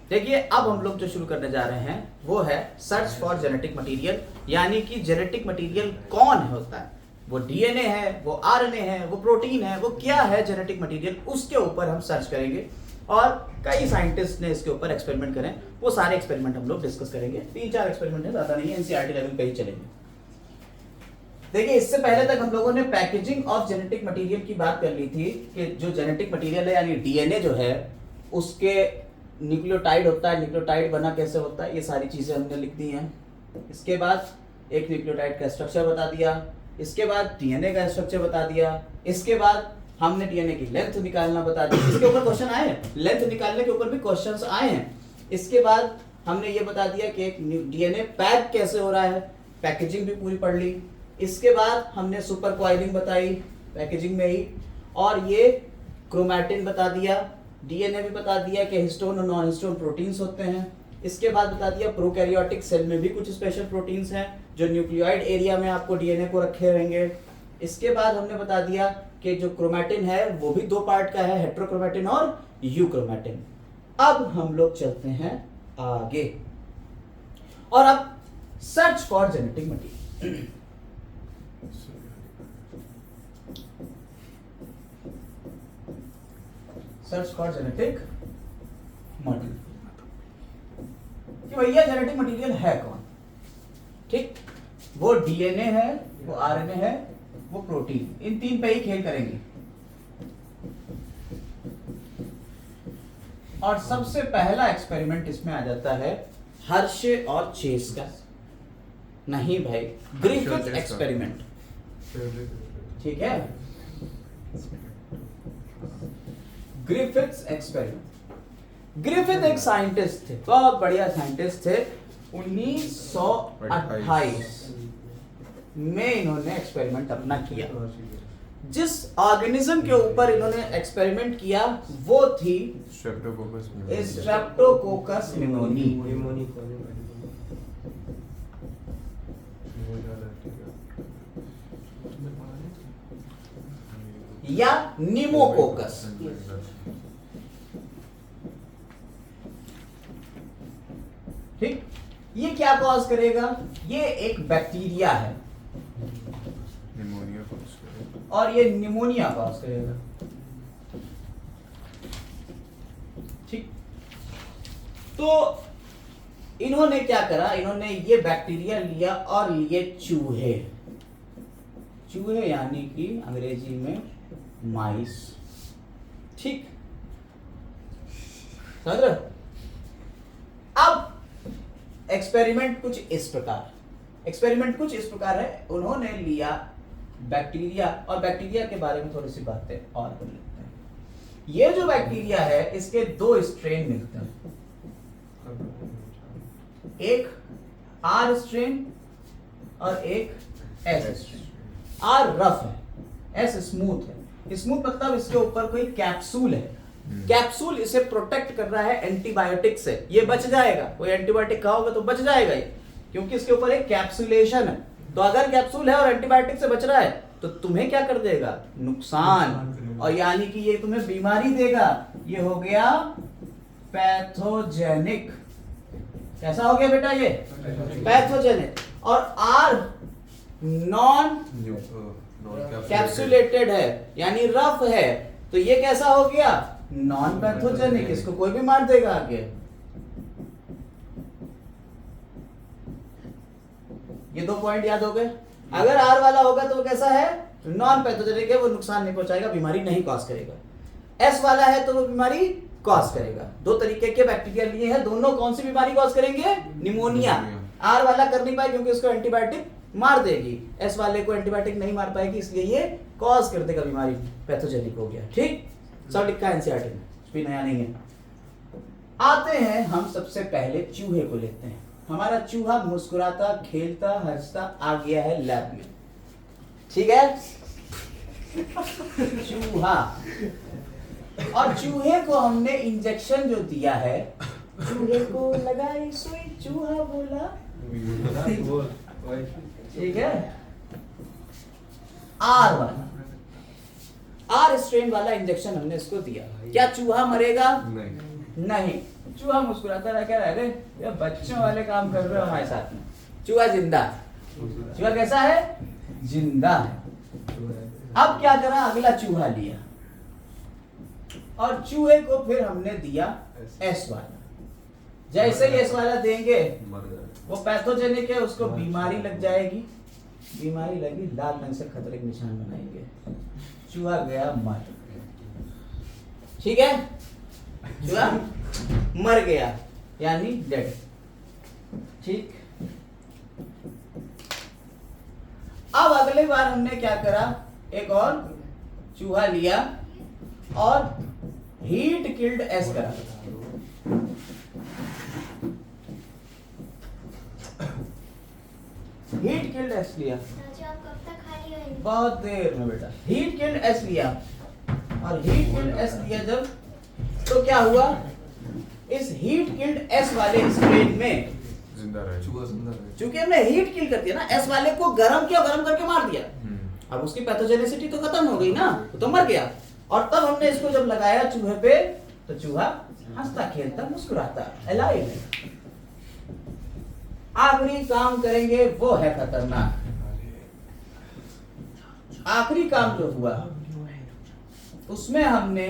देखिए अब हम लोग जो शुरू करने जा रहे हैं वो है सर्च फॉर जेनेटिक मटेरियल, यानी कि जेनेटिक मटेरियल कौन होता है, वो डीएनए है, वो आरएनए है, वो प्रोटीन है, वो क्या है जेनेटिक मटेरियल, उसके ऊपर हम सर्च करेंगे। और कई साइंटिस्ट ने इसके ऊपर एक्सपेरिमेंट करें, वो सारे एक्सपेरिमेंट हम लोग डिस्कस करेंगे। 3-4 एक्सपेरिमेंट है, ज्यादा नहीं है, एनसीईआरटी लेवल पे ही चलेंगे। देखिए इससे पहले तक हम लोगों ने पैकेजिंग ऑफ जेनेटिक मटेरियल की बात कर ली थी कि जो जेनेटिक मटेरियल है यानी डीएनए जो है उसके न्यूक्लियोटाइड होता है, न्यूक्लियोटाइड बना कैसे होता है, ये सारी चीजें हमने लिख दी हैं। इसके बाद एक न्यूक्लियोटाइड का स्ट्रक्चर बता दिया, इसके बाद डीएनए का स्ट्रक्चर बता दिया, इसके बाद हमने डीएनए की लेंथ निकालना बता दी, इसके ऊपर क्वेश्चन आए हैं, लेंथ निकालने के ऊपर भी क्वेश्चंस आए हैं। इसके बाद हमने ये बता दिया कि एक डीएनए पैक कैसे हो रहा है, पैकेजिंग भी पूरी पढ़ ली। इसके बाद हमने सुपर कॉइलिंग बताई पैकेजिंग में ही, और ये क्रोमैटिन बता दिया, डीएनए भी बता दिया कि हिस्टोन और नॉन हिस्टोन प्रोटीन्स होते हैं। इसके बाद बता दिया प्रोकैरियोटिक सेल में भी कुछ स्पेशल प्रोटीन्स हैं जो न्यूक्लियोइड एरिया में आपको डीएनए को रखे रहेंगे। इसके बाद हमने बता दिया कि जो क्रोमैटिन है वो भी 2 पार्ट का है, हेट्रोक्रोमैटिन और यूक्रोमैटिन। अब हम लोग चलते हैं आगे, और अब search for genetic material. Search for genetic material कि भैया जेनेटिक मटेरियल है कौन। ठीक, वो डीएनए है, वो आरएनए है, वो प्रोटीन, इन 3 पे ही खेल करेंगे। और सबसे पहला एक्सपेरिमेंट इसमें आ जाता है हर्शे और चेस का, नहीं भाई ग्रिफिथ एक्सपेरिमेंट। ठीक है, ग्रिफिथ्स एक्सपेरिमेंट। ग्रिफिथ एक साइंटिस्ट थे, बहुत बढ़िया साइंटिस्ट थे। 1928 में इन्होंने एक्सपेरिमेंट अपना किया। जिस ऑर्गेनिज्म के ऊपर इन्होंने एक्सपेरिमेंट किया वो थी स्ट्रेप्टोकोकस निमोनी या निमोकोकस। ठीक, ये क्या कॉज करेगा, ये एक बैक्टीरिया है और ये निमोनिया कॉज करेगा। ठीक, तो इन्होंने क्या करा, इन्होंने ये बैक्टीरिया लिया और लिए चूहे, चूहे यानी कि अंग्रेजी में माइस। ठीक, समझ रहे हो? अब एक्सपेरिमेंट कुछ इस प्रकार है, उन्होंने लिया बैक्टीरिया, और बैक्टीरिया के बारे में थोड़ी सी बातें और कर लेते हैं। ये जो बैक्टीरिया है इसके 2 स्ट्रेन मिलते हैं, एक आर स्ट्रेन और एक एस स्ट्रेन। आर रफ है, एस स्मूथ है। स्मूथ मतलब इसके ऊपर कोई कैप्सूल है, कैप्सूल इसे प्रोटेक्ट कर रहा है एंटीबायोटिक से, ये बच जाएगा, कोई एंटीबायोटिक खाओगे तो बच जाएगा ये, क्योंकि इसके ऊपर एक कैप्सुलेशन है। तो अगर कैप्सूल है और एंटीबायोटिक से बच रहा है तो तुम्हें क्या कर देगा, नुकसान, और यानी कि ये तुम्हें बीमारी देगा। ये हो गया पैथोजेनिक। कैसा हो गया बेटा ये, पैथोजेनिक। और आर नॉन कैप्सुलेटेड है यानी रफ है, तो ये कैसा हो गया, नॉन पैथोजेनिक, इसको कोई भी मार देगा आगे। ये 2 पॉइंट याद हो गए। अगर आर वाला होगा तो वो कैसा है, नॉन पैथोजेनिक है, वो नुकसान नहीं पहुंचाएगा, बीमारी नहीं कॉज करेगा। एस वाला है तो वो बीमारी कॉज करेगा। 2 तरीके के बैक्टीरिया लिए हैं, दोनों कौन सी बीमारी कॉज करेंगे, निमोनिया। आर वाला कर नहीं पाए क्योंकि उसको एंटीबायोटिक मार देगी, एस वाले को एंटीबायोटिक नहीं मार पाएगी, इसलिए ये कॉज कर देगा बीमारी, पैथोजेनिक हो गया। ठीक, सब लिखा है एनसीईआरटी में, कुछ भी नया नहीं है। आते हैं हम सबसे पहले चूहे को लेते हैं। हमारा चूहा मुस्कुराता, खेलता, हंसता आ गया है लैब में। ठीक है, चूहा, और चूहे को हमने इंजेक्शन जो दिया है, चूहे को लगाई सुई, चूहा बोला। ठीक है, आर वाला, आर स्ट्रेन वाला इंजेक्शन हमने इसको दिया। क्या चूहा मरेगा? नहीं। चूहा मुस्कुराता रहा, कह रहा है अरे ये बच्चों वाले काम कर रहे हो हमारे साथ में। चूहा जिंदा, चूहा कैसा है? जिंदा है। अब क्या करा, अगला चूहा लिया और चूहे को फिर हमने दिया एस वाला। जैसे ही एस वाला देंगे वो पैथोजेनिक है, उसको बीमारी लग जाएगी, बीमारी लगी लाल रंग से खतरे के निशान बनाएंगे, चूहा गया मर। ठीक है, चूहा मर गया यानी डेड। ठीक, अब अगली बार हमने क्या करा, एक और चूहा लिया और हीट किल्ड एस करा। हीट किल्ड एस लिया, आप कब तक खाली होंगे? बहुत देर में बेटा। हीट किल्ड एस लिया और हीट किल्ड एस लिया जब, तो क्या हुआ, इस हीट किल्ड एस वाले स्ट्रेन में जिंदा रहे, चूंकि हमने हीट किल कर दिया ना, एस वाले को गर्म किया, गर्म करके मार दिया, अब उसकी पैथोजेनिसिटी तो खत्म हो गई ना, तो मर गया। और तब हमने इसको जब लगाया चूहे पे, तो चूहा हंसता खेलता मुस्कुराता अलाइव है। आखिरी काम करेंगे वो है खतरनाक। आखिरी काम जो हुआ उसमें हमने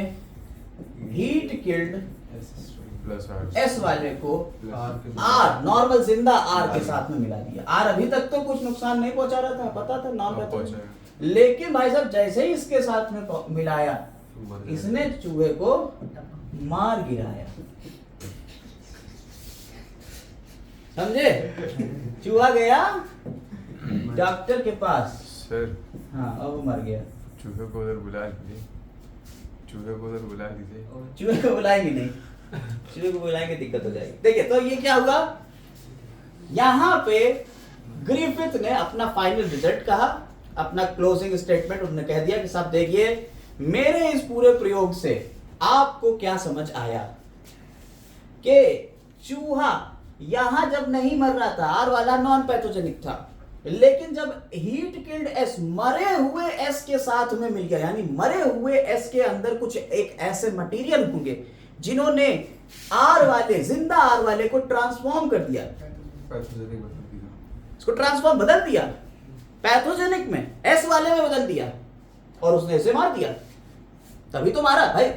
हीट किल्ड एस वाले को आर, नॉर्मल जिंदा आर के साथ में मिला दिया। आर अभी तक तो कुछ नुकसान नहीं पहुंचा रहा था, पता था नाम रहता था, लेकिन भाई साहब जैसे ही इसके साथ में मिलाया, इसने चूहे को मार गिराया। समझे? चूहा गया डॉक्टर के पास सर, हाँ, अब वो मर गया। चूहे को उधर बुला लीजिए, चूहे को उधर बुला लीजिए। चूहे को बुलाएंगे नहीं, चूहे को बुलाएंगे दिक्कत हो जाएगी। देखिए तो ये क्या हुआ, यहां पे ग्रिफिथ ने अपना फाइनल रिजल्ट कहा, अपना क्लोजिंग स्टेटमेंट उन्होंने कह दिया कि साहब देखिए मेरे इस पूरे प्रयोग से आपको क्या समझ आया कि चूहा यहां जब नहीं मर रहा था, आर वाला नॉन पैथोजेनिक था, लेकिन जब हीट किल्ड एस मरे हुए एस के साथ में मिल गया, यानी मरे हुए एस के अंदर कुछ एक ऐसे मटेरियल होंगे जिन्होंने आर वाले, जिंदा आर वाले को ट्रांसफॉर्म कर दिया, इसको ट्रांसफॉर्म बदल दिया, पैथोजेनिक में एस वाले में बदल दिया और उसने इसे मार दिया। तभी तो मारा भाई।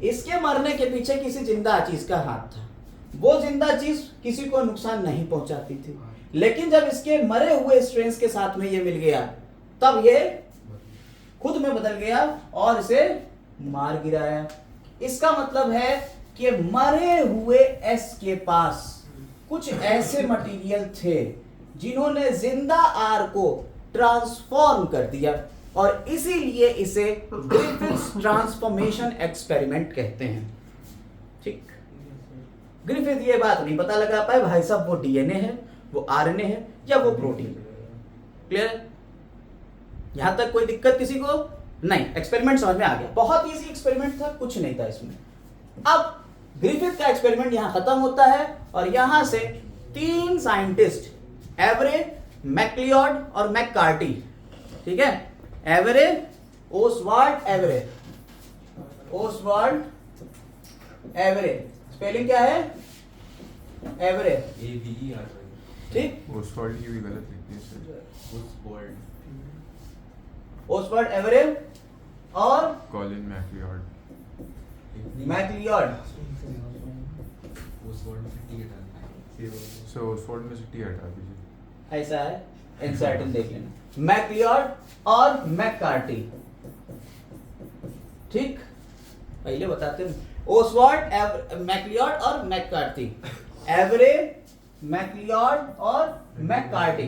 इसके मरने के पीछे किसी जिंदा चीज का हाथ था, वो जिंदा चीज किसी को नुकसान नहीं पहुंचाती थी, लेकिन जब इसके मरे हुए स्ट्रेन्स के साथ में ये मिल गया, तब ये खुद में बदल गया और इसे मार गिराया। इसका मतलब है कि मरे हुए एस के पास कुछ ऐसे मटेरियल थे जिन्होंने जिंदा आर को ट्रांसफॉर्म कर दिया, और इसीलिए इसे ग्रिफिथ्स ट्रांसफॉर्मेशन एक्सपेरिमेंट कहते हैं। ठीक, ग्रिफिथ ये बात नहीं पता लगा पाए भाई साहब वो डीएनए है, वो आरएनए है या वो प्रोटीन। क्लियर? यहां तक कोई दिक्कत किसी को नहीं? एक्सपेरिमेंट समझ में आ गया, बहुत इजी एक्सपेरिमेंट था, कुछ नहीं था इसमें। अब ग्रिफिथ का एक्सपेरिमेंट यहां खत्म होता है और यहां से तीन साइंटिस्ट, एवरे, मैक्लियोड और मैककार्टी, ठीक है, every, Oswald, every, Oswald, every, spelling क्या है? एवरे, ठीक, ओसवाल्ड की भी गलत लिखी है सर, ओसवाल्ड, एवरे और Colin MacLeod. MacLeod. Sir Oswald में से टी हटा दीजिए। ऐसा है, एनसीईआरटी देख लेना, मैक्लियोड और मैककार्टी। ठीक, पहले बताते हैं, ओसवाल्ड, मैक्लियोड और मैककार्टी, एवरे, मैक्लियोड और मैककार्टी,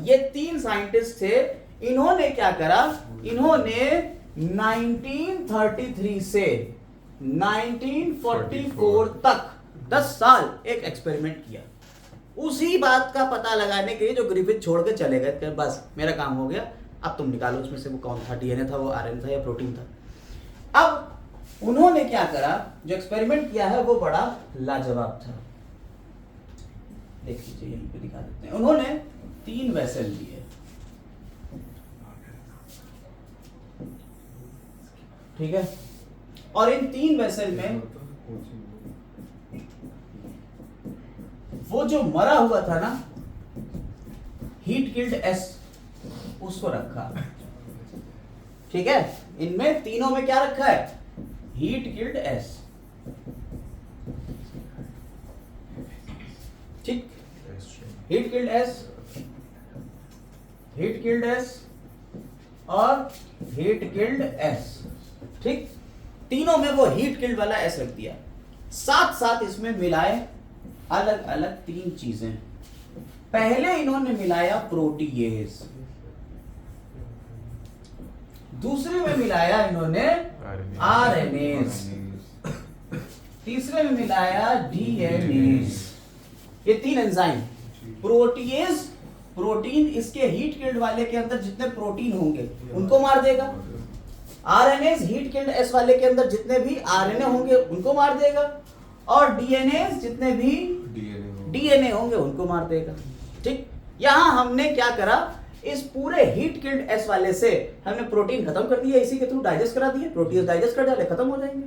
ये तीन साइंटिस्ट थे। इन्होंने क्या करा, इन्होंने 1933 से 1944 तक 10 साल एक एक्सपेरिमेंट किया, उसी बात का पता लगाने के लिए जो ग्रिफिथ छोड़ के चले गए थे। बस मेरा काम हो गया, अब तुम निकालो उसमें से वो कौन था, डीएनए था, वो आरएनए था या प्रोटीन था। अब उन्होंने क्या करा, जो एक्सपेरिमेंट किया है वो बड़ा लाजवाब था। देख लीजिए, यहीं पे दिखा देते हैं। उन्होंने 3 वेसल लिए, ठीक है, और इन 3 वेसल में वो जो मरा हुआ था ना हीट किल्ड एस उसको रखा। ठीक है, इनमें तीनों में क्या रखा है? Heat killed S. ठीक, heat killed S, heat killed S और हीट किल्ड एस। ठीक, तीनों में वो हीट किल्ड वाला एस रख दिया। साथ साथ इसमें मिलाए अलग अलग तीन चीजें। पहले इन्होंने मिलाया प्रोटीएज, दूसरे में मिलाया इन्होंने आरएनएज, तीसरे में मिलाया डीएनएज। ये तीन एंजाइम, प्रोटीएज प्रोटीन इसके हीट किल्ड वाले के अंदर जितने प्रोटीन होंगे उनको मार देगा। आरएनएज हीट किल्ड एस वाले के अंदर जितने भी आरएनए होंगे उनको मार देगा, और डीएनएज जितने भी डीएनए होंगे उनको मार देगा। ठीक, यहां हमने क्या करा, इस पूरे हीट किल्ड एस वाले से हमने प्रोटीन खत्म कर दिया, इसी के थ्रू डाइजेस्ट करा दिए, प्रोटीन डाइजेस्ट कर डाले, खत्म हो जाएंगे।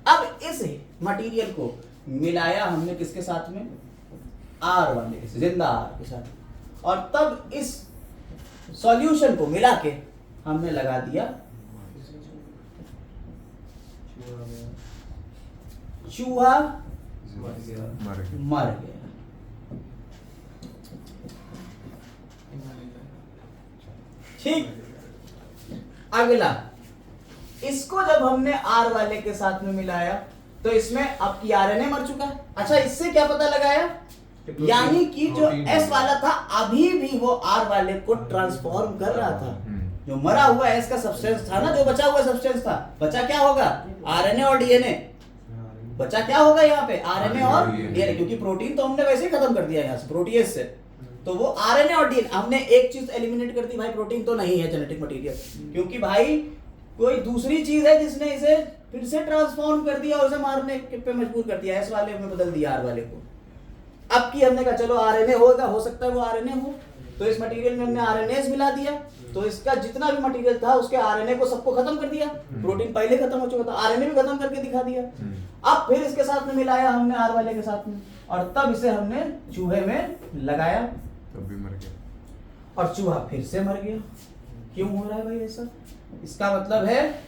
अब इस मटेरियल को मिलाया हमने किसके साथ में? आर वाले के, जिंदा आर के साथ, और तब इस सॉल्यूशन को मिला के हमने लगा दिया चूहा मर गया। ठीक, अगला, इसको जब हमने आर वाले के साथ में मिलाया तो इसमें अब की आरएनए मर चुका है। अच्छा, इससे क्या पता लगाया? यानी कि जो एस वाला था अभी भी वो आर वाले को ट्रांसफॉर्म कर रहा था। जो मरा हुआ एस का सब्सटेंस था ना, जो बचा हुआ सब्सटेंस था, बचा क्या होगा? आरएनए और डीएनए। बचा क्या होगा यहाँ पे? आरएनए और डीएनए, क्योंकि प्रोटीन तो हमने वैसे ही खत्म कर दिया यहाँ से प्रोटीएज से, तो वो आरएनए और डीएनए। हमने एक चीज एलिमिनेट कर दी, भाई प्रोटीन तो नहीं है जेनेटिक मटेरियल, क्योंकि भाई कोई दूसरी चीज है जिसने इसे फिर से ट्रांसफॉर्म कर दिया, उसे मारने पे मजबूर कर दिया, एस वाले में बदल दिया आर वाले को। अब की हमने कहा चलो आरएनए होगा, हो सकता है वो आरएनए हो, तो इस मटेरियल में हमने आरएनएस मिला दिया, तो इसका जितना भी मटेरियल था उसके आरएनए को सबको खत्म कर दिया। प्रोटीन पहले खत्म हो चुका था, आरएनए भी खत्म करके दिखा दिया। अब फिर इसके साथ में मिलाया हमने आर वाले के साथ में, और तब इसे हमने चूहे में लगाया, तब भी मर गया, और चूहा फिर से मर गया। क्यों हो रहा है भाई ऐसा? इसका मतलब है,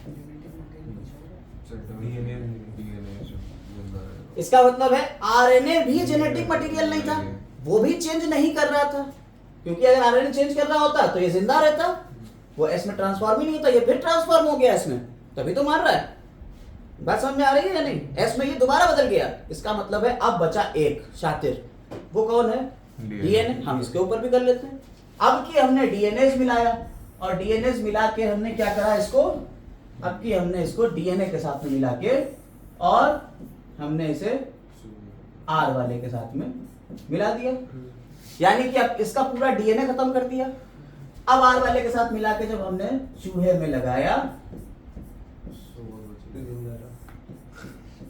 इसका मतलब है आरएनए भी जेनेटिक मटेरियल नहीं था, वो भी चेंज नहीं कर रहा था, क्योंकि अगर आरएनए चेंज कर रहा होता तो ये जिंदा रहता, वो एस में ट्रांसफॉर्म ही नहीं होता, ये फिर ट्रांसफॉर्म हो गया एस में, तभी तो मार रहा है। बात समझ में आ रही है या नहीं? एस में ये दोबारा बदल गया, इसका मतलब है अब बचा एक शातिर, वो कौन है? डीएनए। हम इसके ऊपर भी कर लेते हैं। अब की हमने डीएनए मिलाया, और डीएनए मिला के हमने क्या करा इसको, अब की हमने इसको डीएनए के साथ में मिला के, और हमने इसे आर वाले के साथ में मिला दिया, यानी कि अब इसका पूरा डीएनए खत्म कर दिया। अब आर वाले के साथ मिला के जब हमने चूहे में लगाया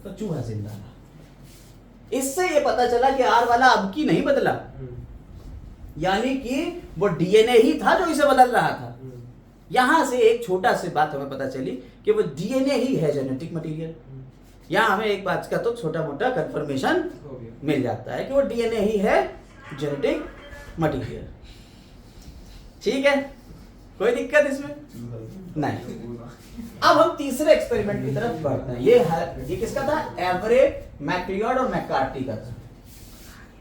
तो चूहा जिंदा रहा। इससे ये पता चला कि आर वाला अब की नहीं बदला, यानी कि वो डीएनए ही था जो इसे बदल रहा था। यहां से एक छोटा सी बात हमें पता चली कि वो डीएनए ही है जेनेटिक मटेरियल। यहां हमें एक बात का तो छोटा मोटा कंफर्मेशन मिल जाता है कि वो डीएनए ही है जेनेटिक मटेरियल। ठीक है, कोई दिक्कत इसमें नहीं। अब हम तीसरे एक्सपेरिमेंट की तरफ बढ़ते हैं। ये किसका था? एवरे, मैक्लियॉड और मैककार्टी का था।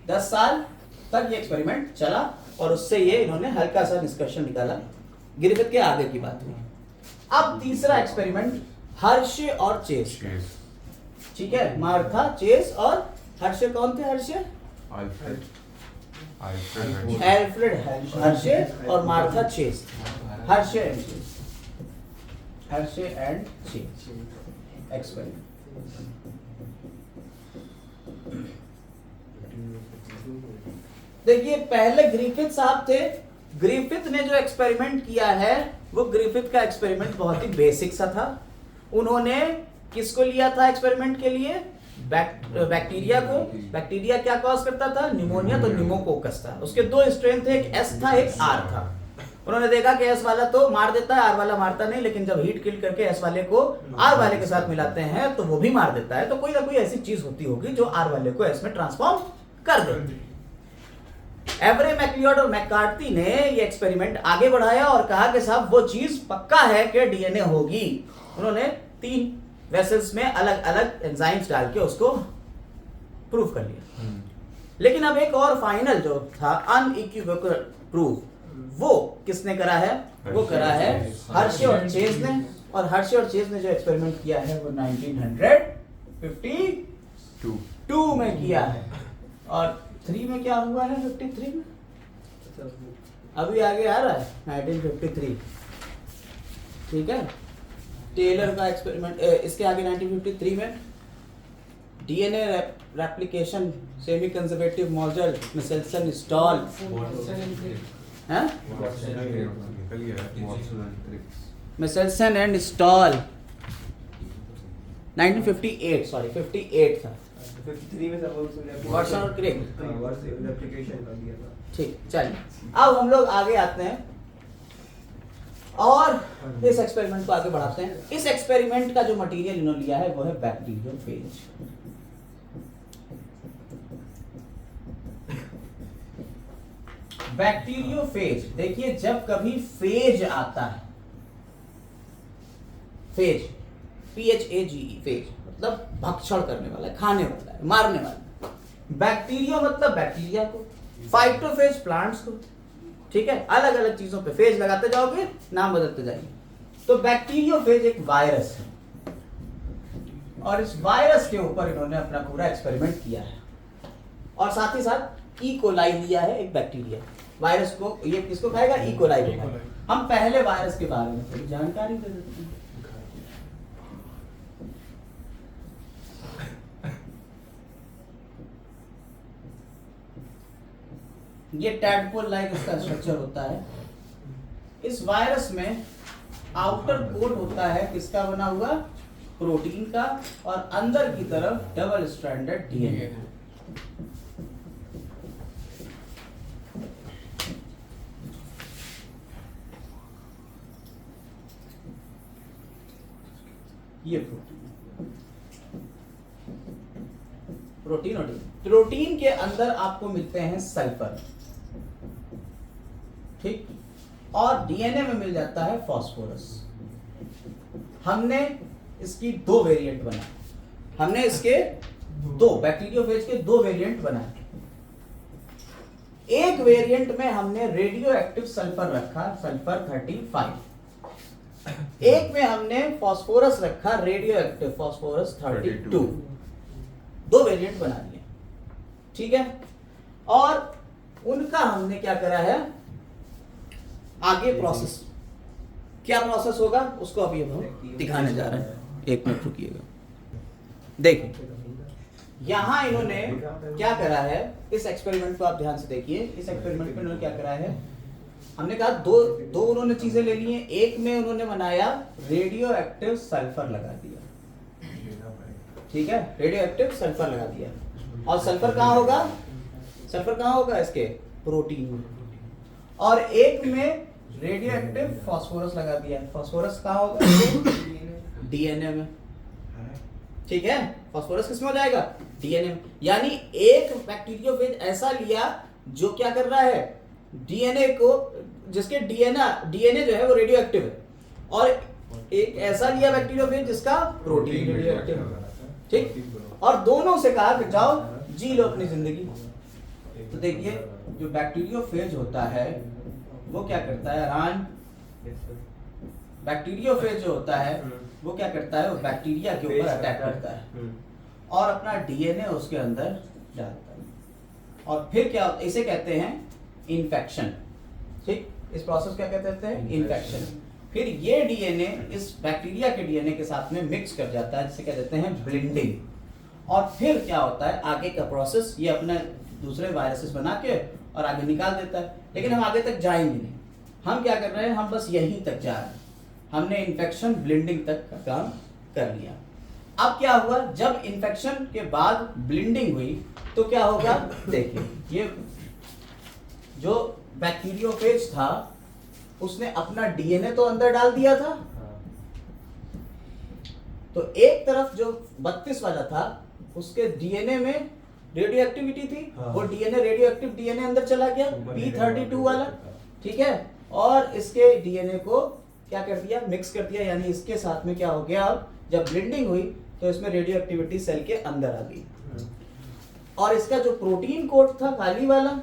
10 साल तक ये एक्सपेरिमेंट चला, और उससे ये इन्होंने हल्का सा निष्कर्षण निकाला, ग्रिफिथ के आगे की बात हुई। अब तीसरा एक्सपेरिमेंट हर्शे और चेस। ठीक है, मार्था, चेस और हर्शे। कौन थे हर्शे? एल्फ्रेड हर्शे और Martha Chase. Hershey and Chase, Hershey and Chase experiment. देखिए, पहले ग्रिफिथ साहब थे। ग्रिफिथ ने जो एक्सपेरिमेंट किया है वो ग्रिफिथ का एक्सपेरिमेंट बहुत ही बेसिक सा था। उन्होंने किसको लिया था एक्सपेरिमेंट के लिए? बैक्टीरिया को। बैक्टीरिया क्या कॉज करता था? निमोनिया, तो निमोकोकस था। उसके 2 स्ट्रेन थे, एक एस था, एक आर था। उन्होंने देखा कि एस वाला तो मार देता है, आर वाला मारता नहीं, लेकिन जब हीट किल करके एस वाले को आर वाले के साथ मिलाते हैं तो वो भी मार देता है। तो कोई ना कोई ऐसी चीज होती होगी जो आर वाले को एस में ट्रांसफॉर्म कर देती है। एवरे मैकलियोड और मैककार्टी ने ये एक्सपेरिमेंट आगे बढ़ाया और कहा कि साहब वो चीज पक्का है कि डीएनए होगी। उन्होंने 3 वेसल्स में अलग अलग एंजाइम्स डाल के उसको प्रूफ कर लिया। लेकिन अब एक और फाइनल जो था अनइक्विवोकल प्रूफ, वो किसने करा है? वो करा है हर्शे और चेज ने। और हर्शे और चेज ने जो एक्सपेरिमेंट किया है वो 1952 में किया है। और 3 में क्या हुआ है? 53 में अभी आगे आ रहा है 1953, ठीक है। टेलर का एक्सपेरिमेंट, इसके आगे 1953 में DNA replication semi conservative model Meselson Stahl, हैं? मिशेल्सन एंड स्टॉल 1958, सॉरी 58 था। 53 में वाटसन और क्रिक, रेप्लिकेशन कर दिया था। ठीक। चलिए अब हम लोग आगे आते हैं और इस एक्सपेरिमेंट को आगे बढ़ाते हैं। इस एक्सपेरिमेंट का जो मटेरियल इन्होंने लिया है वो है बैक्टीरियोफेज। बैक्टीरियोफेज, देखिए जब कभी फेज आता है, फेज PHAGE, फेज मतलब भक्षण करने वाला है, खाने वाला है, मारने वाला है। बैक्टीरिया मतलब बैक्टीरिया को, फाइटोफेज प्लांट्स को, ठीक है। अलग अलग चीजों पे फेज लगाते जाओगे, नाम बदलते जाएंगे। तो बैक्टीरियोफेज एक वायरस है और इस वायरस के ऊपर इन्होंने अपना पूरा एक्सपेरिमेंट किया है। और साथ ही साथ ई कोलाई लिया है, एक बैक्टीरिया। वायरस को ये किसको खाएगा? ई कोलाई को खाएगा। हम पहले वायरस के बारे में थोड़ी जानकारी दे देते हैं। ये टैडपोल लाइक इसका स्ट्रक्चर होता है। इस वायरस में आउटर कोट होता है किसका बना हुआ? प्रोटीन का, और अंदर की तरफ डबल स्ट्रैंडेड डीएनए। ये प्रोटीन और प्रोटीन के अंदर आपको मिलते हैं सल्फर, ठीक, और डीएनए में मिल जाता है फास्फोरस। हमने इसकी 2 वेरिएंट बनाए। हमने इसके 2 बैक्टीरियोफेज के 2 वेरिएंट बनाए। एक वेरिएंट में हमने रेडियो एक्टिव सल्फर रखा, सल्फर 35। एक में हमने फास्फोरस रखा, रेडियो एक्टिव फास्फोरस 32। 2 वेरिएंट बना दिए, ठीक है। और उनका हमने क्या करा है आगे प्रोसेस, क्या प्रोसेस होगा उसको अभी हम दिखाने जा रहे हैं। 1 मिनट रुकिएगा। देखिए यहां इन्होंने क्या करा है, इस एक्सपेरिमेंट को आप ध्यान से देखिए। इस एक्सपेरिमेंट में इन्होंने क्या करा है, हमने कहा दो उन्होंने चीजें ले ली हैं। एक में उन्होंने बनाया रेडियो एक्टिव सल्फर लगा दिया, ठीक है, रेडियो एक्टिव सल्फर लगा दिया। और सल्फर कहाँ होगा? सल्फर कहाँ होगा? इसके प्रोटीन में। और एक में रेडियो एक्टिव फास्फोरस लगा दिया। फास्फोरस कहाँ होगा? डीएनए में, ठीक है। फास्फोरस किसमें हो जाएगा? डीएनए में। यानी एक बैक्टीरियोफेज ऐसा लिया जो क्या कर रहा है, डीएनए को, जिसके डीएनए जो है वो रेडियो एक्टिव है, और एक ऐसा लिया बैक्टीरियोफेज जिसका प्रोटीन रेडियो एक्टिव है, ठीक। और दोनों से कहा कि जाओ जी लो अपनी जिंदगी। तो देखिए जो बैक्टीरियोफेज होता है वो क्या करता है, रान बैक्टीरियोफेज जो होता है वो क्या करता है, वो बैक्टीरिया के ऊपर अटैक करता है और अपना डीएनए उसके अंदर डालता है। और फिर क्या, इसे कहते हैं इन्फेक्शन, ठीक। इस प्रोसेस क्या कहते हैं? इन्फेक्शन। फिर ये डीएनए इस बैक्टीरिया के डीएनए के साथ में मिक्स कर जाता है, जिसे क्या कहते हैं? ब्लेंडिंग। और फिर क्या होता है आगे का प्रोसेस, ये अपना दूसरे वायरसेस बना के और आगे निकाल देता है। लेकिन हम आगे तक जाएंगे नहीं, हम क्या कर रहे हैं, हम बस यहीं तक जा रहे हैं। हमने इन्फेक्शन ब्लेंडिंग तक का काम कर लिया। अब क्या हुआ, जब इन्फेक्शन के बाद ब्लेंडिंग हुई तो क्या होगा, देखिए ये जो बैक्टीरियोफेज था उसने अपना डीएनए तो अंदर डाल दिया था। तो एक तरफ जो 32 वाला था उसके डीएनए में रेडियो एक्टिविटी थी, हाँ। वो डीएनए रेडियो एक्टिव डीएनए अंदर चला गया सुपर P32 वाला, ठीक है, और इसके डीएनए को क्या कर दिया, मिक्स कर दिया, यानी इसके साथ में क्या हो गया, अब जब ब्लेंडिंग हुई तो इसमें रेडियो एक्टिविटी सेल के अंदर आ गई, और इसका जो प्रोटीन कोड था काली वाला,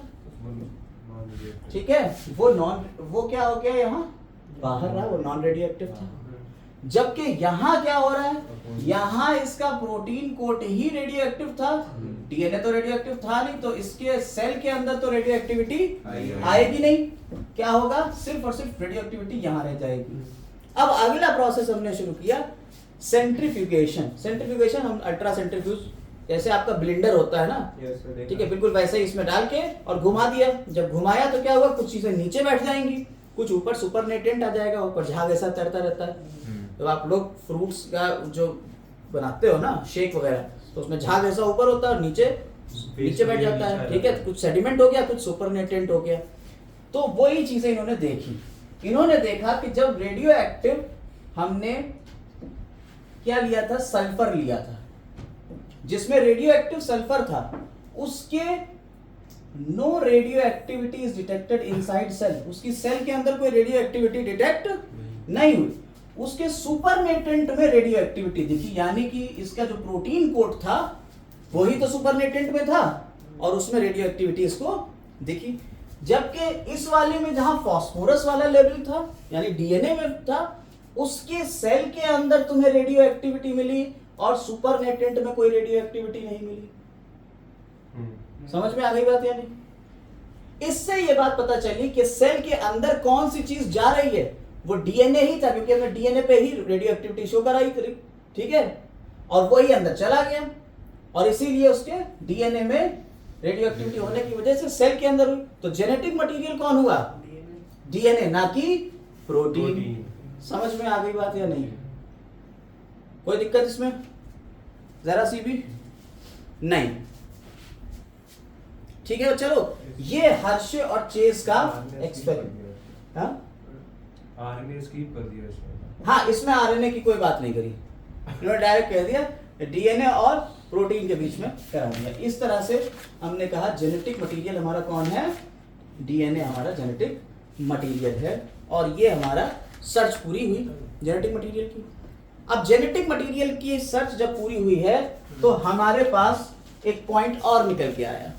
ठीक है, वो क्या हो गया, यहाँ बाहर रहा, वो नॉन रेडियो एक्टिव था। जबकि यहाँ क्या हो रहा है, यहाँ इसका प्रोटीन कोड ही रेडियो एक्टिव था, डीएनए तो रेडियो एक्टिव था नहीं, तो इसके सेल के अंदर तो रेडियो एक्टिविटी आएगी नहीं, क्या होगा, सिर्फ और सिर्फ रेडियो एक्टिविटी यहाँ रह जाएगी। अब अगला प्रोसेस हमने शुरू किया सेंट्रीफ्यूगेशन। सेंट्रीफ्यूगेशन हम अल्ट्रा सेंट्रीफ्यूज, जैसे आपका ब्लेंडर होता है ना, ठीक है, बिल्कुल वैसे ही इसमें डाल के और घुमा दिया, जब घुमाया तो क्या हुआ, कुछ चीजें नीचे बैठ जाएंगी, कुछ ऊपर सुपरनेटेंट आ जाएगा, ऊपर झाग ऐसा तैरता रहता है। तो आप लोग फ्रूट्स का जो बनाते हो ना शेक वगैरह, तो उसमें झाग ऐसा ऊपर होता है और नीचे बैठ जाता है, ठीक है, कुछ सेडिमेंट हो गया, कुछ सुपरनेटेंट हो गया। तो वही चीजें इन्होंने देखी, इन्होंने देखा कि जब रेडियो एक्टिव हमने क्या लिया था, सल्फर लिया था, जिसमें रेडियो एक्टिव सल्फर था, उसके no radioactivity is detected inside cell, उसकी सेल के अंदर कोई रेडियो एक्टिविटी डिटेक्ट नहीं हुई, उसके सुपरनेटेंट में रेडियो एक्टिविटी दिखी, यानी कि इसका जो प्रोटीन कोड था वही तो सुपरनेटेंट में था और उसमें रेडियो एक्टिविटी इसको दिखी। जबकि इस वाले में जहां फास्फोरस वाला लेवल था, यानी डीएनए में था, उसके सेल के अंदर तुम्हें रेडियो एक्टिविटी मिली और सुपरनेटेंट में कोई रेडियो एक्टिविटी नहीं मिली। समझ में आ गई बात या नहीं? इससे ये बात पता चली कि सेल के अंदर कौन सी चीज जा रही है, वो डीएनए ही था, क्योंकि हमने डीएनए पे ही रेडियो एक्टिविटी शो कराई, ठीक है, और वही अंदर चला गया, और इसीलिए उसके डीएनए में रेडियो एक्टिविटी होने की वजह से सेल के अंदर हुई। तो जेनेटिक मटेरियल कौन हुआ, डीएनए, ना कि प्रोटीन। समझ में आ गई बात या नहीं? कोई दिक्कत इसमें जरा सी भी नहीं? ठीक है, चलो ये हर्षे और चेस का एक्सपेरिमेंट। आरएनए स्किप कर दिया इसमें। हाँ, इसमें आरएनए की कोई बात नहीं करी, इन्होंने डायरेक्ट कह दिया डीएनए और प्रोटीन के बीच में करा दिया। इस तरह से हमने कहा जेनेटिक मटेरियल हमारा कौन है, डीएनए हमारा जेनेटिक मटेरियल है, और ये हमारा सर्च पूरी हुई जेनेटिक मटेरियल की। अब जेनेटिक मटेरियल की सर्च जब पूरी हुई है तो हमारे पास एक पॉइंट और निकल के आया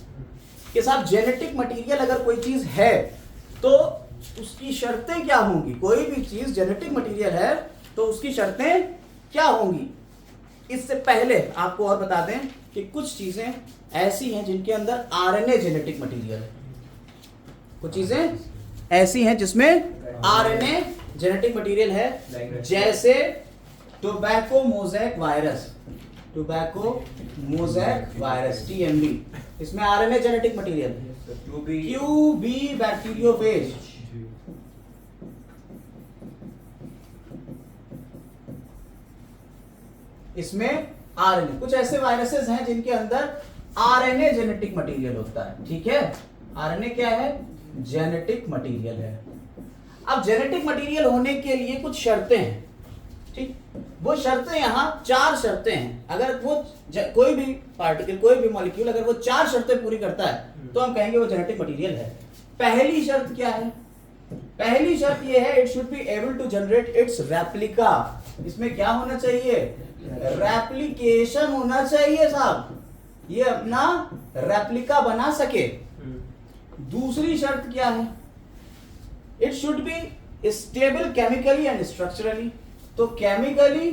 कि साहब जेनेटिक मटेरियल अगर कोई चीज है तो उसकी शर्तें क्या होंगी। कोई भी चीज जेनेटिक मटेरियल है तो उसकी शर्तें क्या होंगी। इससे पहले आपको और बता दें कि कुछ चीजें ऐसी हैं जिनके अंदर आरएनए जेनेटिक मटेरियल है, कुछ चीजें ऐसी हैं जिसमें आरएनए जेनेटिक मटेरियल है, जैसे tobacco mosaic virus, tobacco mosaic virus TMV, इसमें आरएनए जेनेटिक मटेरियल है। QB बैक्टीरियोफेज, इसमें आरएनए, कुछ ऐसे वायरसेस हैं जिनके अंदर आरएनए जेनेटिक मटेरियल होता है, ठीक है। आरएनए क्या है, जेनेटिक मटेरियल है। अब जेनेटिक मटेरियल होने के लिए कुछ शर्तें हैं, ठीक, वो शर्तें यहाँ 4 शर्तें हैं। अगर वो कोई भी पार्टिकल, कोई भी मॉलिक्यूल अगर वो 4 शर्तें पूरी करता है तो हम कहेंगे वो जेनेटिक मटेरियल है। पहली शर्त क्या है, पहली शर्त ये है it should be able to generate its replica. इसमें क्या होना चाहिए, रेप्लिकेशन होना चाहिए साहब, ये अपना रेप्लिका बना सके। दूसरी शर्त क्या है, it should be stable chemically and structurally, तो केमिकली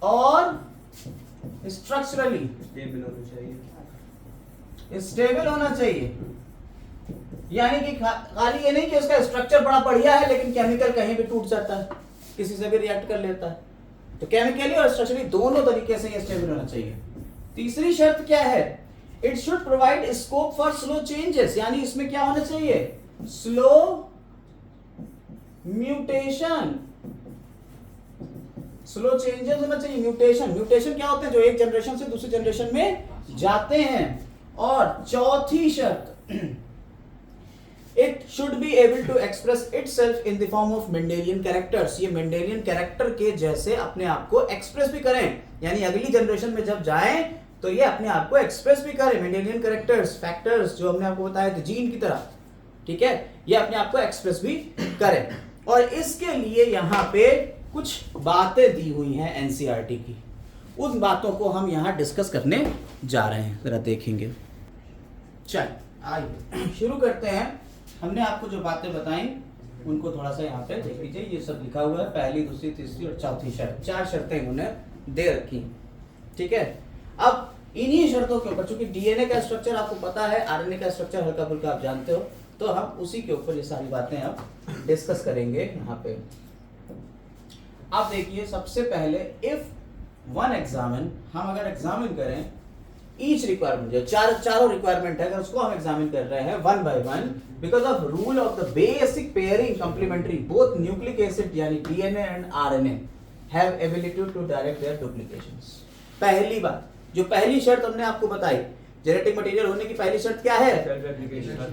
और स्ट्रक्चरली स्टेबल होना चाहिए, स्टेबल होना चाहिए। यानी कि खाली ये नहीं कि उसका स्ट्रक्चर बड़ा बढ़िया है लेकिन केमिकल कहीं भी टूट जाता है, किसी से भी रिएक्ट कर लेता है। तो केमिकली और स्ट्रक्चरली दोनों तरीके से ये स्टेबल होना चाहिए। तीसरी शर्त क्या है, it should provide scope for slow changes, यानी इसमें क्या होना चाहिए, स्लो म्यूटेशन, स्लो चेंजेस होना चाहिए। म्यूटेशन, म्यूटेशन क्या होते हैं, जो एक जनरेशन से दूसरी जनरेशन में जाते हैं। और चौथी शर्त, it should be able to express itself in the form of Mendelian characters, ये मेंडेलियन कैरेक्टर के जैसे अपने आप को एक्सप्रेस भी करें, यानी अगली जनरेशन में जब जाएं तो ये अपने आप को एक्सप्रेस भी करे, मेंडेलियन कैरेक्टर्स, फैक्टर्स जो हमने आपको बताया थे जीन की तरह, ठीक है, ये अपने आप को एक्सप्रेस भी करे। और इसके लिए यहाँ पे कुछ बातें दी हुई हैं एनसीईआरटी की, उन बातों को हम यहाँ डिस्कस करने जा रहे हैं, जरा देखेंगे। चल आइए शुरू करते हैं। हमने आपको जो बातें बताई उनको थोड़ा सा यहाँ पे देख लीजिए, ये सब लिखा हुआ है, पहली, दूसरी, तीसरी और चौथी शर्त, 4 शर्तें इन्होंने दे रखी, ठीक है। अब इन्हीं शर्तों के ऊपर, चूंकि डीएनए का स्ट्रक्चर आपको पता है, आरएनए का स्ट्रक्चर हल्का फुल्का आप जानते हो, तो हम उसी के ऊपर ये सारी बातें अब डिस्कस करेंगे यहाँ पे। आप देखिए, सबसे पहले इफ वन एग्जामिन, हम अगर एग्जामिन करें ईच रिक्वायरमेंट, जो चारों रिक्वायरमेंट है, अगर उसको हम एग्जामिन कर रहे हैं one by one, because of rule of the basic pairing complementary, both nucleic acid यानी DNA and RNA have ability to direct their duplications. पहली बात, जो पहली शर्त हमने आपको बताई, जेनेटिक मटेरियल होने की पहली शर्त क्या है?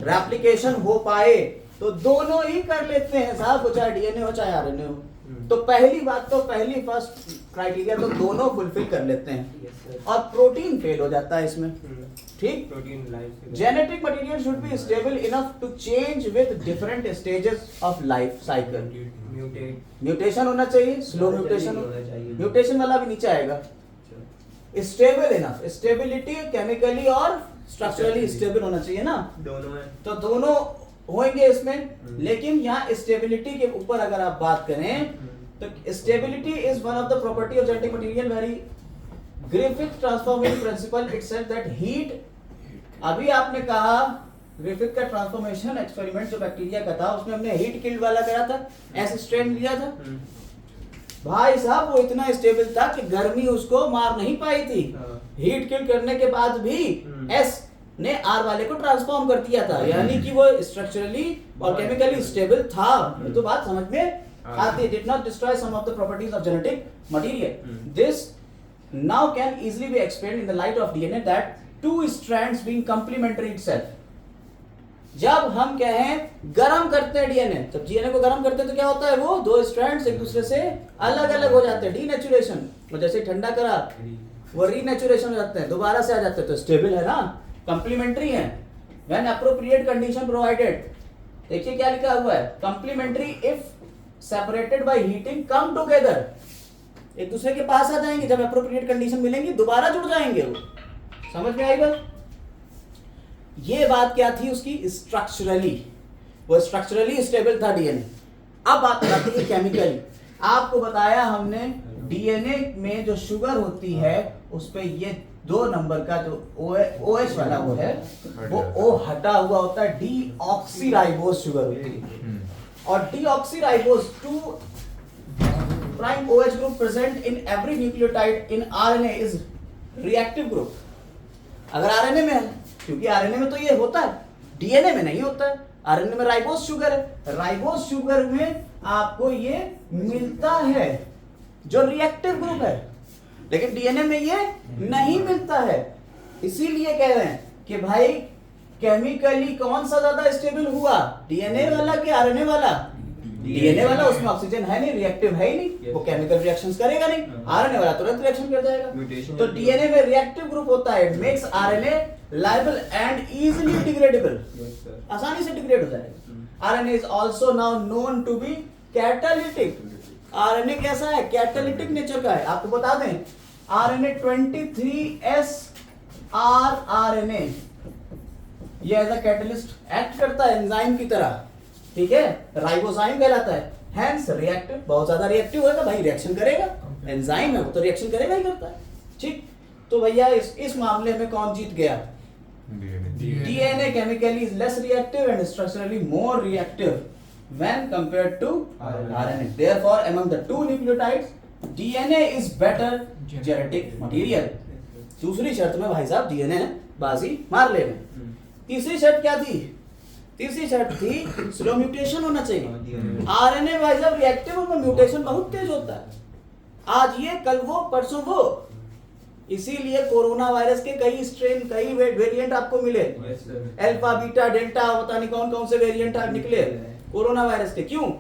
रेप्लिकेशन हो पाए, तो दोनों ही कर लेते हैं साहब, चाहे डीएनए हो चाहे आरएनए हो। तो पहली बात, तो पहली फर्स्ट क्राइटेरिया तो दोनों फुलफिल कर लेते हैं, और प्रोटीन फेल हो जाता है इसमें, ठीक। Genetic material should be stable enough to change with different stages of life cycle. Mutation होना चाहिए, स्लो म्यूटेशन, म्यूटेशन वाला भी नीचे आएगा। स्टेबल इनफ, स्टेबिलिटी केमिकली और स्ट्रक्चरली स्टेबल होना चाहिए ना, दोनों है, तो दोनों होंगे इसमें। लेकिन यहाँ स्टेबिलिटी के ऊपर अगर आप बात करें तो stability is one of the property of genetic material very Griffith transformation principal it said that heat, अभी आपने कहा ग्रिफिथ का ट्रांसफॉर्मेशन एक्सपेरिमेंट जो बैक्टीरिया का था, उसमें हमने हीट किल्ड वाला करा था, ऐसे स्ट्रेन लिया था भाई साहब, वो इतना स्टेबल था कि गर्मी उसको मार नहीं पाई थी। हीट किल करने के बाद भी एस ने आर वाले को ट्रांसफॉर्म कर दिया था, यानी कि वो स्ट्रक्चरली और केमिकली स्टेबल था। तो बात समझ में आती है। Did not destroy some of the properties of genetic material. This now can easily be explained in the light of DNA that two strands being complementary itself. जब हम कहें गरम करते हैं डीएनए, जब डीएनए को गरम करते हैं तो क्या होता है, वो दो स्ट्रैंड्स एक दूसरे से अलग अलग हो जाते हैं, डीनेचुरेशन। और जैसे ठंडा करा वो रीनेचुरेशन हो जाते हैं, दोबारा से आ जाते हैं, तो स्टेबल है ना, कंप्लीमेंट्री है। व्हेन अप्रोप्रिएट कंडीशन प्रोवाइडेड, देखिए क्या लिखा हुआ है, complementary if separated by heating come together, एक दूसरे के पास आ जाएंगे, जब अप्रोप्रिएट कंडीशन मिलेंगी दोबारा जुड़ जाएंगे वो। समझ में आई बात? ये बात क्या थी उसकी, स्ट्रक्चरली, वो स्ट्रक्चरली स्टेबल था डीएनए। अब बात करते हैं केमिकली। आपको बताया हमने डीएनए में जो शुगर होती है उस पे ये 2 नंबर का जो OH वाला वो है, वो O हटा हुआ होता है, डीऑक्सीराइबोज शुगर होती है। और deoxyribose 2 prime OH group present in every nucleotide in RNA is reactive group। अगर आरएनए में है, क्योंकि आरएनए में तो ये होता है, डीएनए में नहीं होता है। आरएनए में राइबोज शुगर है, राइबोज शुगर में आपको ये मिलता है जो रिएक्टिव ग्रुप है, लेकिन डीएनए में ये नहीं मिलता है। इसीलिए कह रहे हैं कि भाई केमिकली कौन सा ज्यादा स्टेबल हुआ, डीएनए वाला कि आरएनए वाला? डीएनए वाला, उसमें ऑक्सीजन है नहीं, रिएक्टिव है ही नहीं, वो केमिकल रिएक्शंस करेगा नहीं। आरएनए वाला तुरंत रिएक्शन कर जाएगा। तो डीएनए में रिएक्टिव ग्रुप होता है, it makes RNA labile and easily degradable, आसानी से डिग्रेड हो जाएगा। RNA is also now known to be catalytic. RNA कैसा है, कैटालिटिक नेचर का है। आपको बता दें, आरएनए 23S आरएनए ये एज अ कैटलिस्ट एक्ट करता है एंजाइम की तरह, ठीक है, राइबोजाइम कहलाता है। हेंस रिएक्टिव, बहुत ज्यादा रिएक्टिव होगा भाई, रिएक्शन करेगा, एंजाइम है वो तो रिएक्शन करेगा ही करता है, ठीक। तो भैया इस मामले में कौन जीत गया? DNA chemically is less reactive and structurally more reactive when compared to RNA. Therefore among the 2 nucleotides DNA is better genetic material. दूसरी शर्त में भाई साहब डीएनए बाजी मार लेगा। तीसरी शर्त क्या थी? तीसरी शर्त थी स्लो म्यूटेशन होना चाहिए। आरएनए वाइज अब रिएक्टिव में म्यूटेशन बहुत तेज होता है, आज ये कल वो परसों वो। इसीलिए कोरोना वायरस के कई स्ट्रेन, कई वेरिएंट आपको मिले, अल्फा बीटा डेल्टा, पता नहीं कौन कौन से वेरिएंट निकले कोरोना वायरस के। क्यों?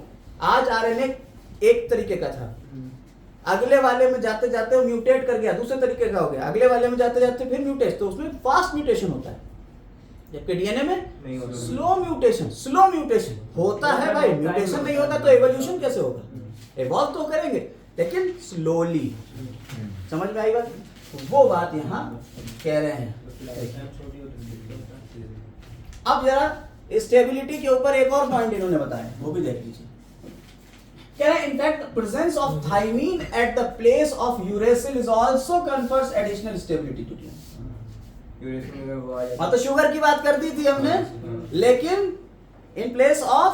आज आरएनए एक तरीके का था, अगले वाले में जाते जाते वो म्यूटेट कर गया, दूसरे तरीके का हो गया, अगले वाले में जाते जाते फिर म्यूटेट, तो उसमें फास्ट म्यूटेशन होता है, जबकि डीएनए में नहीं होता। स्लो म्यूटेशन होता है भाई। म्यूटेशन नहीं होगा तो एवोल्यूशन कैसे होगा? एवॉल्व तो करेंगे लेकिन स्लोली। समझ में आई बात? वो बात यहाँ कह रहे हैं। अब जरा स्टेबिलिटी के ऊपर एक और पॉइंट इन्होंने बताया, वो भी देख लीजिए। कह रहे हैं in fact presence of thymine at the place of uracil is also confers additional stability to DNA. तो शुगर की बात कर दी थी हमने, लेकिन in place of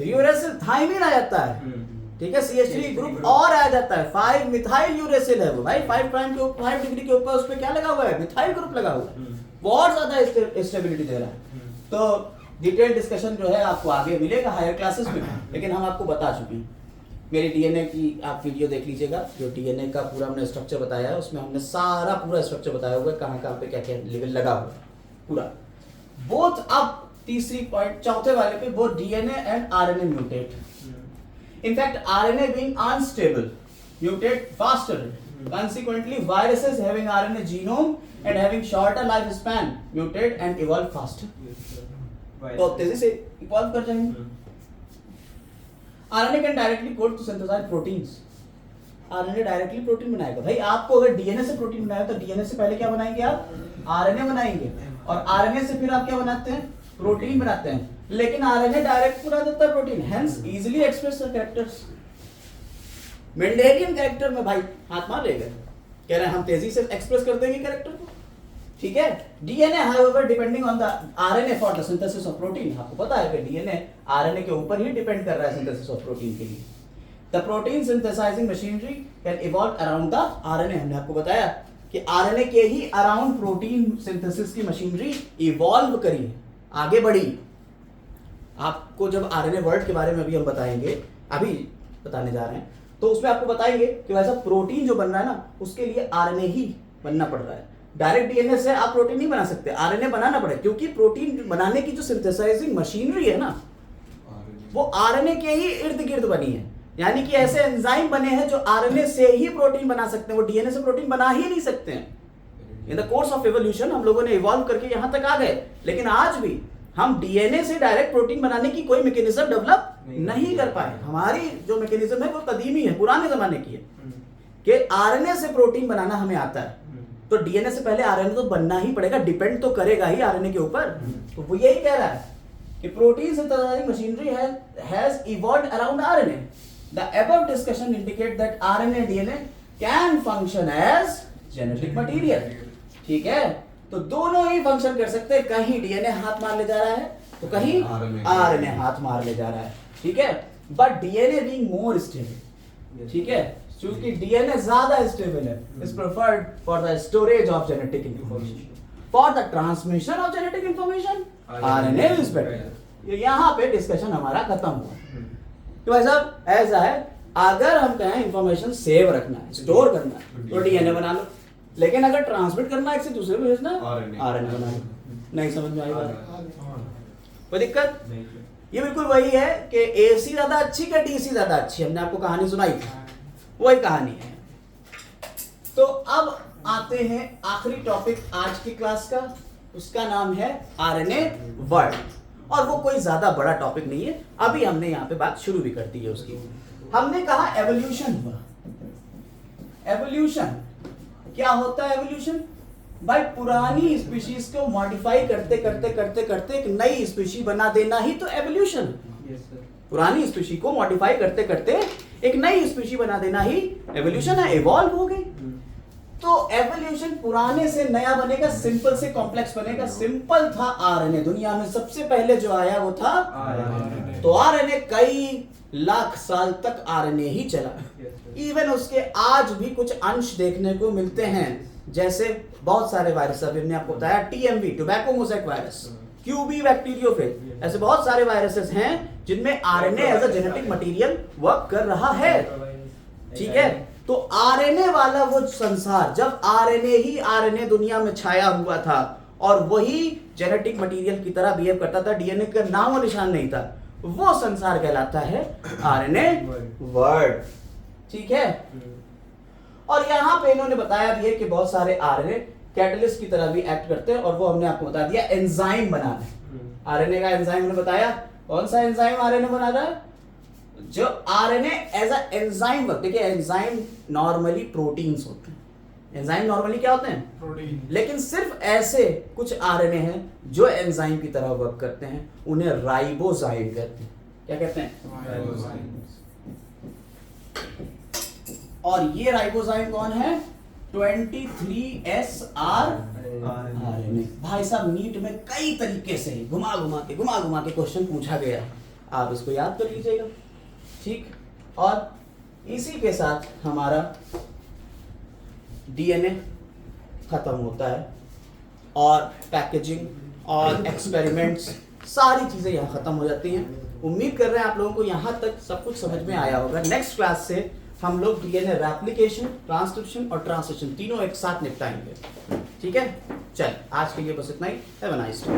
uracil thymine आ जाता है, ठीक है, CH3 ग्रुप और आ जाता है, 5 मिथाइल यूरेसिल है वो भाई, 5 प्राइम के ऊपर 5 डिग्री के ऊपर उस पे क्या लगा हुआ है? मिथाइल ग्रुप लगा हुआ है, बहुत ज्यादा स्टेबिलिटी दे रहा है। तो डिटेल डिस्कशन जो है आपको आगे मिलेगा हायर क्लासेस में, लेकिन हम आपको बता चुके हैं। मेरी डीएनए की आप वीडियो देख लीजिएगा, जो डीएनए का पूरा हमने स्ट्रक्चर बताया है, उसमें हमने सारा पूरा स्ट्रक्चर बताया हुआ है, कहाँ कहाँ पे क्या क्या लेवल लगा हुआ है पूरा। बोथ अब तीसरी पॉइंट, चौथे वाले पे, both DNA and RNA mutate. In fact RNA being unstable mutate faster, consequently viruses having RNA genome and having shorter lifespan mutate and evolve faster, तो तेजी से इवॉल्व कर जाएंगे। RNA can directly code to synthesise proteins. RNA directly protein बनाएगा भाई। आपको अगर DNA से प्रोटीन बनाया तो डीएनए से पहले क्या बनाएंगे आप? आरएनए बनाएंगे, और आरएनए से फिर आप क्या बनाते हैं? प्रोटीन बनाते हैं। लेकिन आरएनए डायरेक्ट बना देता है protein, hence easily express characters. Mendelian character में भाई हाथ मार लेगा, कह रहे हैं हम तेजी से एक्सप्रेस कर देंगे कैरेक्टर को, ठीक है। DNA however depending on the RNA for the synthesis of protein. आपको पता है कि डीएनए आरएनए के ऊपर ही डिपेंड कर रहा है सिंथेसिस ऑफ प्रोटीन के लिए। The protein synthesising machinery can evolve around the RNA. हमने आपको बताया कि आरएनए के ही अराउंड प्रोटीन सिंथेसिस की मशीनरी इवॉल्व करी है, आगे बढ़ी। आपको जब आरएनए वर्ड के बारे में अभी हम बताएंगे, अभी बताने जा रहे हैं, तो उसमें आपको बताएंगे कि वैसा प्रोटीन जो बन रहा है ना, उसके लिए आरएनए ही बनना पड़ रहा है। डायरेक्ट डीएनए से आप प्रोटीन नहीं बना सकते, आरएनए बनाना पड़ेगा, क्योंकि प्रोटीन बनाने की जो सिंथेसाइजिंग मशीनरी है ना, वो आरएनए के ही इर्द गिर्द बनी है। यानी कि ऐसे एंजाइम बने हैं जो आरएनए से ही प्रोटीन बना सकते हैं, वो डीएनए से प्रोटीन बना ही नहीं सकते हैं। In the course of evolution हम लोगों ने इवॉल्व करके यहां तक आ गए, लेकिन आज भी हम डीएनए से डायरेक्ट प्रोटीन बनाने की कोई मैकेनिज्म डेवलप नहीं कर पाए। हमारी जो मैकेनिज्म है वो कदीमी है, पुराने जमाने की है, कि आरएनए से प्रोटीन बनाना हमें आता है। तो डीएनए से पहले आरएनए तो बनना ही पड़ेगा, डिपेंड तो करेगा ही आरएनए के ऊपर। तो वो यही कह रहा है कि protein synthesising machinery has evolved around RNA. The above discussion indicate that RNA DNA can function as genetic material, ठीक है। तो दोनों ही फंक्शन कर सकते हैं, कहीं डीएनए हाथ मार ले जा रहा है तो कहीं आरएनए हाथ मार ले जा रहा है, ठीक है। But DNA being more stable, ठीक है, क्योंकि डीएनए ज्यादा स्टेबल है, is preferred for the storage of genetic information, for the transmission of genetic information RNA is better. ये यहाँ पे डिस्कशन हमारा खत्म हुआ। तो भाई साहब ऐसा है, अगर हम कहें इंफॉर्मेशन सेव रखना है, स्टोर करना है, तो डीएनए बना लो, लेकिन अगर ट्रांसमिट करना है एक से दूसरे में भेजना है, आरएनए बना लो। नहीं समझ में आई बात? कोई दिक्कत? ये बिल्कुल वही है कि एसी ज्यादा अच्छी कि डीसी ज्यादा अच्छी, हमने आपको कहानी सुनाई थी, वही कहानी है। तो अब आते हैं आखिरी टॉपिक आज की क्लास का, उसका नाम है आरएनए वर्ड। और वो कोई ज्यादा बड़ा टॉपिक नहीं है, अभी हमने यहाँ पे बात शुरू भी कर दी है उसकी। हमने कहा एवोल्यूशन हुआ। एवोल्यूशन क्या होता है? एवोल्यूशन भाई पुरानी स्पीशीज को मॉडिफाई करते करते करते करते एक नई स्पीशी बना देना ही तो एवोल्यूशन। पुरानी स्पीशी को मॉडिफाई करते करते एक नई स्पीशी बना देना ही एवोल्यूशन है, इवॉल्व हो गई। तो एवोल्यूशन पुराने से नया बनेगा, सिंपल से कॉम्प्लेक्स बनेगा। सिंपल था आरएनए, दुनिया में सबसे पहले जो आया वो था आरएनए। तो आरएनए कई लाख साल तक आरएनए ही चला। इवन उसके आज भी कुछ अंश देखने को मिलते हैं, जैसे बहुत सारे वायरस, अभी हमने आपको बताया TMV, tobacco mosaic virus, QB bacteriophage, ऐसे बहुत सारे वायरसेस हैं जिनमें RNA as a genetic material work कर रहा है, ठीक है। तो आरएनए वाला वो संसार, जब आरएनए ही आरएनए दुनिया में छाया हुआ था और वही जेनेटिक मटेरियल की तरह बिहेव करता था, डीएनए का नाम और निशान नहीं था, वो संसार कहलाता है आरएनए वर्ड, ठीक है। और यहाँ पे इन्होंने बताया भी है कि बहुत सारे आरएनए कैटलिस्ट की तरह भी एक्ट करते हैं, और वो हमने आपको बता दिया एंजाइम बनाना है। आरएनए का एंजाइम हमने बताया, कौन सा एंजाइम आरएनए बना रहा है, जो RNA as a enzyme work. देखिए एंजाइम नॉर्मली प्रोटीन्स होते हैं, एंजाइम नॉर्मली क्या होते हैं, प्रोटीन। लेकिन सिर्फ ऐसे कुछ आरएनए हैं जो एंजाइम की तरह वर्क करते हैं, उन्हें राइबोजाइम कहते हैं। क्या कहते हैं, और ये राइबोजाइम कौन है, 23SR आरएनए। भाई साहब नीट में कई तरीके से घुमा घुमा के क्वेश्चन पूछा गया, आप इसको याद कर लीजिएगा, ठीक। और इसी के साथ हमारा डीएनए खत्म होता है, और पैकेजिंग और एक्सपेरिमेंट्स सारी चीजें यहाँ खत्म हो जाती हैं। उम्मीद कर रहे हैं आप लोगों को यहाँ तक सब कुछ समझ में आया होगा। नेक्स्ट क्लास से हम लोग डीएनए रेप्लिकेशन, ट्रांसक्रिप्शन और ट्रांसलेशन तीनों एक साथ निपटाएंगे, ठीक है। चल आज के लिए बस इतना ही। Have a nice day.